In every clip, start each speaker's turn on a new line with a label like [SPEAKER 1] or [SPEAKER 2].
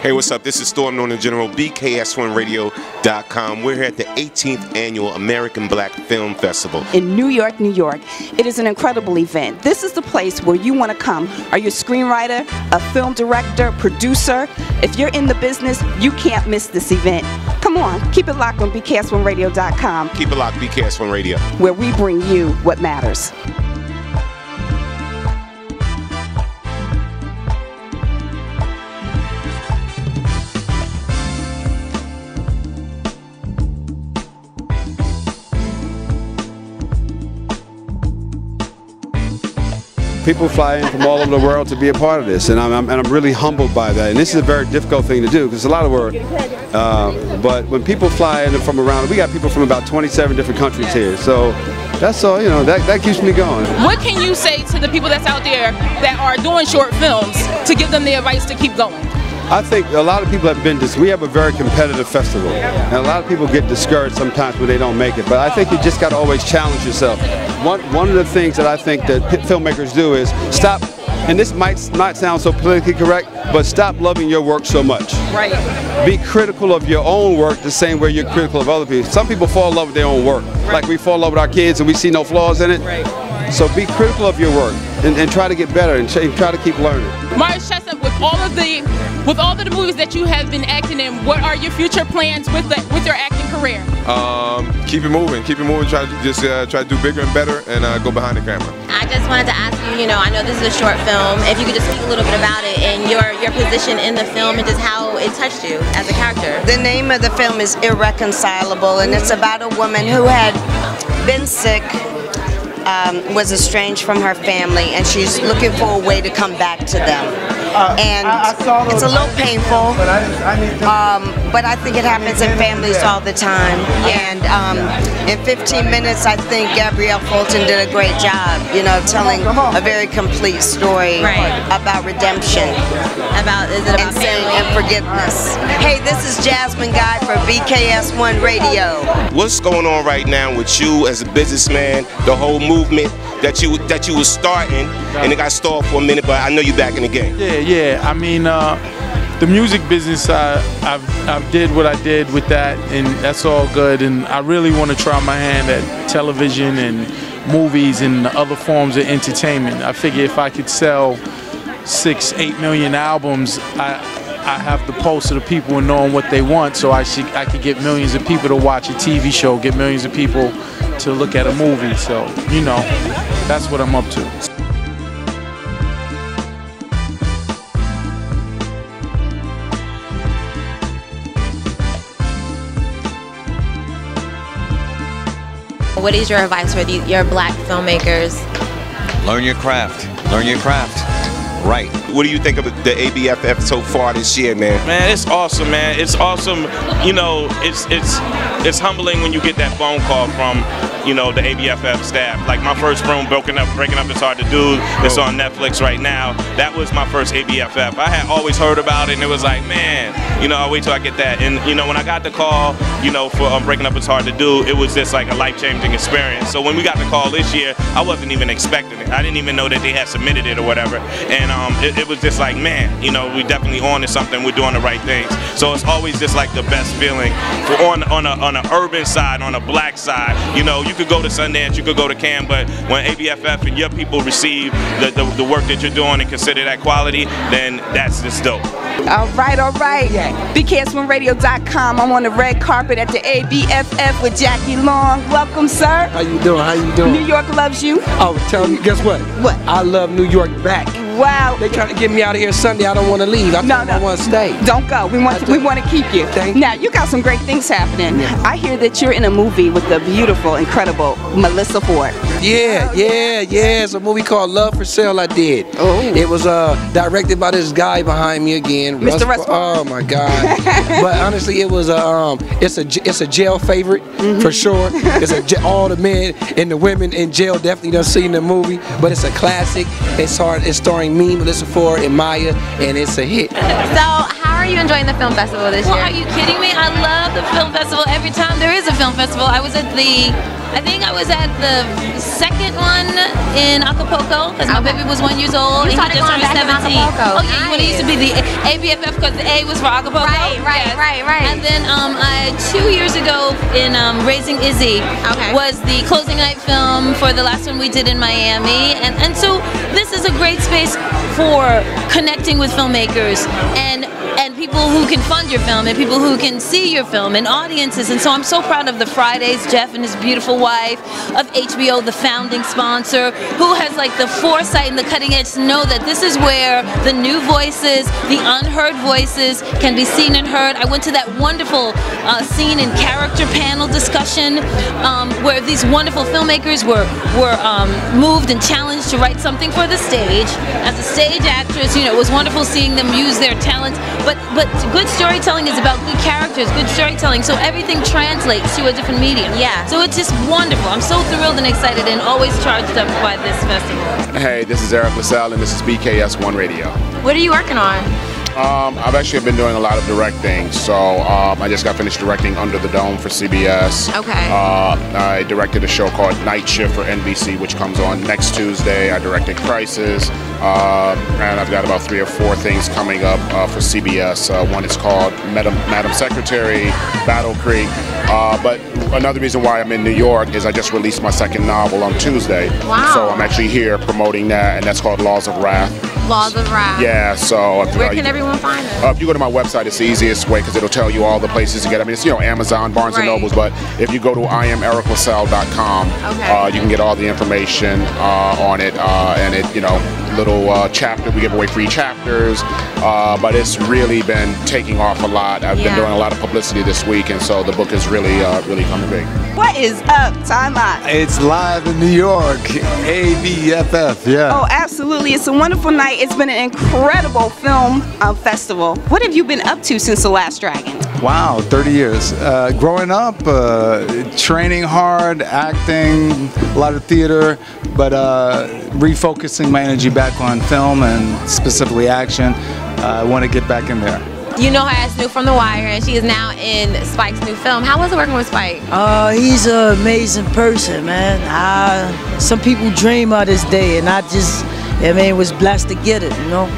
[SPEAKER 1] Hey, what's up? This is Storm known in general, BKS1Radio.com. We're here at the 18th Annual American Black Film Festival.
[SPEAKER 2] In New York, New York. It is an incredible event. This is the place where you want to come. Are you a screenwriter, a film director, producer? If you're in the business, you can't miss this event. Come on, keep it locked on BKS1Radio.com.
[SPEAKER 1] Keep it locked, BKS1 Radio.
[SPEAKER 2] Where we bring you what matters.
[SPEAKER 3] People fly in from all over the world to be a part of this, and I'm really humbled by that. And this is a very difficult thing to do because it's a lot of work. But when people fly in from around, we got people from about 27 different countries here. So that's all, you know, that keeps me going.
[SPEAKER 4] What can you say to the people that's out there that are doing short films to give them the advice to keep going?
[SPEAKER 3] I think a lot of people have been we have a very competitive festival, and a lot of people get discouraged sometimes when they don't make it, but I think you just got to always challenge yourself. One of the things that I think that filmmakers do is stop, and this might not sound so politically correct, but stop loving your work so much.
[SPEAKER 4] Right.
[SPEAKER 3] Be critical of your own work the same way you're critical of other people. Some people fall in love with their own work, like we fall in love with our kids and we see no flaws in it.
[SPEAKER 4] Right.
[SPEAKER 3] So be critical of your work and try to get better and try to keep learning.
[SPEAKER 4] Marcus Chestnut, with all of the movies that you have been acting in, what are your future plans with your acting career?
[SPEAKER 5] Keep it moving. Try to do bigger and better, and go behind the camera.
[SPEAKER 6] I just wanted to ask you, I know this is a short film. If you could just speak a little bit about it and your position in the film and just how it touched you as a character.
[SPEAKER 7] The name of the film is Irreconcilable, and it's about a woman who had been sick. Was estranged from her family, and she's looking for a way to come back to them. And it's a little painful, but I think it happens in families all the time. And in 15 minutes, I think Gabrielle Fulton did a great job, telling a very complete story about redemption.
[SPEAKER 6] Is it about
[SPEAKER 7] sin and forgiveness. Hey, this is Jasmine Guy for BKS1 Radio.
[SPEAKER 1] What's going on right now with you as a businessman, the whole movement that you was starting, and it got stalled for a minute, but I know you're back in the game.
[SPEAKER 8] Yeah. I mean, the music business, I've did what I did with that, and that's all good. And I really want to try my hand at television and movies and other forms of entertainment. I figure if I could sell 6-8 million albums, I have the pulse of the people and knowing what they want, so I could get millions of people to watch a TV show, get millions of people to look at a movie. So, that's what I'm up to.
[SPEAKER 6] What is your advice for your black filmmakers?
[SPEAKER 9] Learn your craft. Learn your craft. Right.
[SPEAKER 1] What do you think of the ABFF so far this year, man?
[SPEAKER 10] Man, it's awesome, man. It's awesome. It's humbling when you get that phone call from, the ABFF staff. Like my first film, Breaking Up It's Hard to Do. It's on Netflix right now. That was my first ABFF. I had always heard about it, and it was like, man, I'll wait till I get that. And when I got the call, for Breaking Up It's Hard to Do, it was just like a life-changing experience. So when we got the call this year, I wasn't even expecting it. I didn't even know that they had submitted it or whatever. And it was just like, man, we definitely on to something. We're doing the right things. So it's always just like the best feeling on an urban side, on a black side. You could go to Sundance, you could go to Cannes, but when ABFF and your people receive the work that you're doing and consider that quality, then that's just dope.
[SPEAKER 2] All right. BKS1Radio.com. I'm on the red carpet at the ABFF with Jackie Long. Welcome, sir.
[SPEAKER 11] How you doing?
[SPEAKER 2] New York loves you.
[SPEAKER 11] Oh, tell me, guess what?
[SPEAKER 2] What?
[SPEAKER 11] I love New York back.
[SPEAKER 2] Wow.
[SPEAKER 11] They trying to get me out of here Sunday. I don't want to leave. I want to stay.
[SPEAKER 2] Don't go. We want to keep you. Now, you got some great things happening. Yeah. I hear that you're in a movie with the beautiful, incredible Melissa Ford.
[SPEAKER 11] Yeah. It's a movie called Love for Sale I did.
[SPEAKER 2] Oh.
[SPEAKER 11] It was directed by this guy behind me again.
[SPEAKER 2] Mr. Russ.
[SPEAKER 11] Oh my God. But honestly, it was it's a jail favorite for sure. It's all the men and the women in jail definitely done seen the movie. But it's a classic. It's starring me, Melissa Ford, and Maya, and it's a hit.
[SPEAKER 6] So how are are you enjoying the film festival this year?
[SPEAKER 12] Well, are you kidding me? I love the film festival. Every time there is a film festival, I think I was at the second one in Acapulco because my baby was 1 year old and he just turned 17. Oh yeah, when it used to be the ABFF because the A was for Acapulco.
[SPEAKER 6] Right.
[SPEAKER 12] And then 2 years ago in Raising Izzy was the closing night film for the last one we did in Miami, and so this is a great space for connecting with filmmakers and people who can fund your film and people who can see your film and audiences. And so I'm so proud of the Fridays, Jeff and his beautiful wife, of HBO, the founding sponsor, who has like the foresight and the cutting edge to know that this is where the new voices, the unheard voices can be seen and heard. I went to that wonderful scene and character panel discussion where these wonderful filmmakers were moved and challenged to write something for the stage. As a stage actress, you know, it was wonderful seeing them use their talents, but good storytelling is about good characters, good storytelling, so everything translates to a different medium.
[SPEAKER 6] Yeah.
[SPEAKER 12] So it's just wonderful. I'm so thrilled and excited and always charged up by this festival.
[SPEAKER 13] Hey, this is Irreconcilable and this is BKS1 Radio.
[SPEAKER 6] What are you working on?
[SPEAKER 13] I've actually been doing a lot of directing, so I just got finished directing Under the Dome for CBS.
[SPEAKER 6] Okay.
[SPEAKER 13] I directed a show called Night Shift for NBC, which comes on next Tuesday. I directed Crisis, and I've got about 3 or 4 things coming up for CBS. One is called Madam Secretary, Battle Creek. But another reason why I'm in New York is I just released my second novel on Tuesday.
[SPEAKER 6] Wow.
[SPEAKER 13] So I'm actually here promoting that, and that's called Laws of Wrath.
[SPEAKER 6] Laws of Wrath.
[SPEAKER 13] Yeah, so
[SPEAKER 6] where can everyone find it?
[SPEAKER 13] If you go to my website, it's the easiest way because it'll tell you all the places to get it. I mean, it's, you know, Amazon, Barnes and Nobles, but if you go to IamEricLaSalle.com, you can get all the information on it, and it, you know, little chapter. We give away free chapters, but it's really been taking off a lot. I've been doing a lot of publicity this week, and so the book is really, really coming big.
[SPEAKER 2] What is up? Time out.
[SPEAKER 14] It's live in New York, ABFF, yeah.
[SPEAKER 2] Oh, absolutely. It's a wonderful night. It's been an incredible film festival. What have you been up to since The Last Dragon?
[SPEAKER 14] Wow, 30 years. Growing up, training hard, acting, a lot of theater, but refocusing my energy back on film and specifically action. I want to get back in there.
[SPEAKER 6] You know her as Snoop from The Wire, and she is now in Spike's new film. How was it working with Spike?
[SPEAKER 15] He's an amazing person, man. Some people dream of this day, and I was blessed to get it, you know.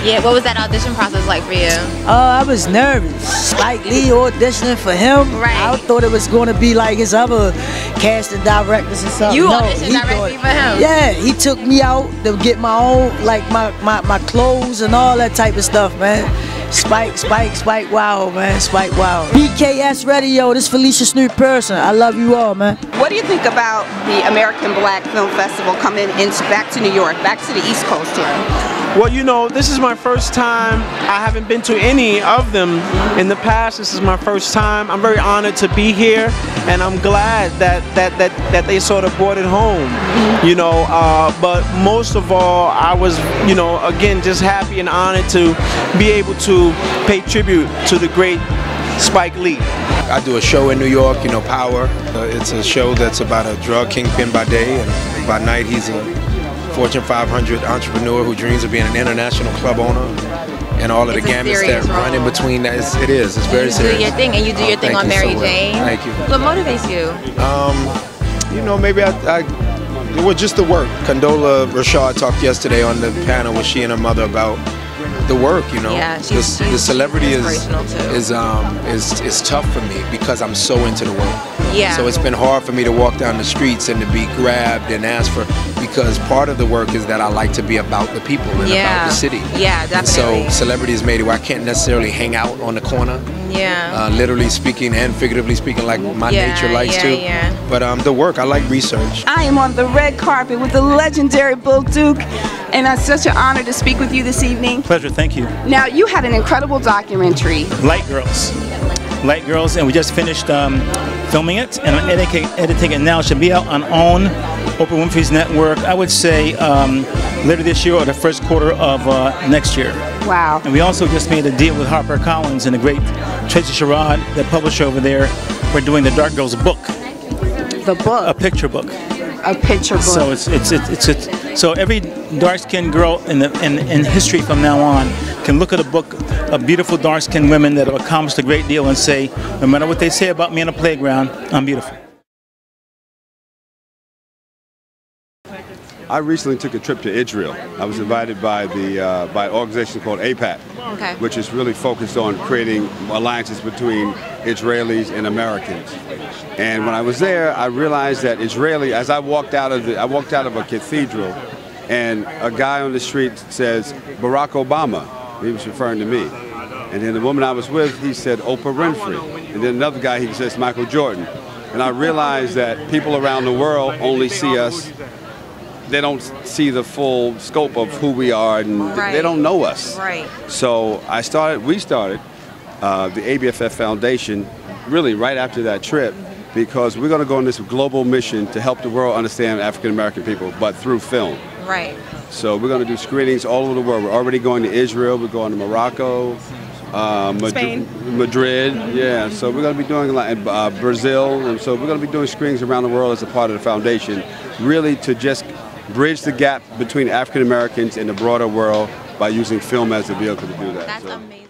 [SPEAKER 6] Yeah, what was that audition process like for you?
[SPEAKER 15] I was nervous. Spike Lee auditioning for him.
[SPEAKER 6] Right.
[SPEAKER 15] I thought it was going to be like his other casting directors or something.
[SPEAKER 6] You auditioned directly for him?
[SPEAKER 15] Yeah, he took me out to get my own, like my clothes and all that type of stuff, man. Spike, wow, man, Spike, wow. BKS Radio, this Felicia Snoop person. I love you all, man.
[SPEAKER 2] What do you think about the American Black Film Festival coming back to New York, back to the East Coast here?
[SPEAKER 16] Well, you know, this is my first time. I haven't been to any of them in the past. This is my first time. I'm very honored to be here, and I'm glad that they sort of brought it home, you know. But most of all, I was, you know, again, just happy and honored to be able to pay tribute to the great Spike Lee.
[SPEAKER 17] I do a show in New York, you know, Power. It's a show that's about a drug kingpin by day, and by night he's a Fortune 500 entrepreneur who dreams of being an international club owner, and all of the gamuts that run in between that. It's very serious.
[SPEAKER 6] You do your thing, and you do your thing on Mary Jane.
[SPEAKER 17] Thank you.
[SPEAKER 6] What motivates you?
[SPEAKER 17] You know, maybe it was just the work. Condola Rashad talked yesterday on the panel with she and her mother about the work, you know.
[SPEAKER 6] Yeah,
[SPEAKER 17] the celebrity is tough for me because I'm so into the work.
[SPEAKER 6] Yeah.
[SPEAKER 17] So it's been hard for me to walk down the streets and to be grabbed and asked for, because part of the work is that I like to be about the people and about the city.
[SPEAKER 6] Yeah, definitely.
[SPEAKER 17] So celebrity has made it where I can't necessarily hang out on the corner.
[SPEAKER 6] Yeah.
[SPEAKER 17] Literally speaking and figuratively speaking, like my nature likes to.
[SPEAKER 6] Yeah.
[SPEAKER 17] But the work, I like research.
[SPEAKER 2] I am on the red carpet with the legendary Bill Duke, and it's such an honor to speak with you this evening.
[SPEAKER 18] Pleasure, thank you.
[SPEAKER 2] Now, you had an incredible documentary.
[SPEAKER 18] Light Girls, and we just finished filming it, and I'm editing it now. It should be out on OWN, Oprah Winfrey's network, I would say later this year or the first quarter of next year.
[SPEAKER 2] Wow.
[SPEAKER 18] And we also just made a deal with HarperCollins and the great Tracy Sherrod, the publisher over there. We're doing the Dark Girls book.
[SPEAKER 2] The book?
[SPEAKER 18] A picture book.
[SPEAKER 2] A picture book.
[SPEAKER 18] So it's So every dark-skinned girl in history from now on can look at a book of beautiful dark-skinned women that have accomplished a great deal and say, no matter what they say about me on the playground, I'm beautiful.
[SPEAKER 3] I recently took a trip to Israel. I was invited by by an organization called ABFF, which is really focused on creating alliances between Israelis and Americans. And when I was there, I realized that as I walked out of a cathedral, and a guy on the street says, Barack Obama. He was referring to me. And then the woman I was with, he said, Oprah Winfrey. And then another guy, he says, Michael Jordan. And I realized that people around the world only see us. They don't see the full scope of who we are, and they don't know us.
[SPEAKER 6] Right.
[SPEAKER 3] So we started the ABFF Foundation really right after that trip, because we're going to go on this global mission to help the world understand African American people, but through film.
[SPEAKER 6] Right.
[SPEAKER 3] So we're going to do screenings all over the world. We're already going to Israel. We're going to Morocco, Madrid. Yeah. So we're going to be doing a lot in Brazil, and so we're going to be doing screenings around the world as a part of the foundation, really to just bridge the gap between African Americans and the broader world by using film as a vehicle to do that.
[SPEAKER 6] That's amazing.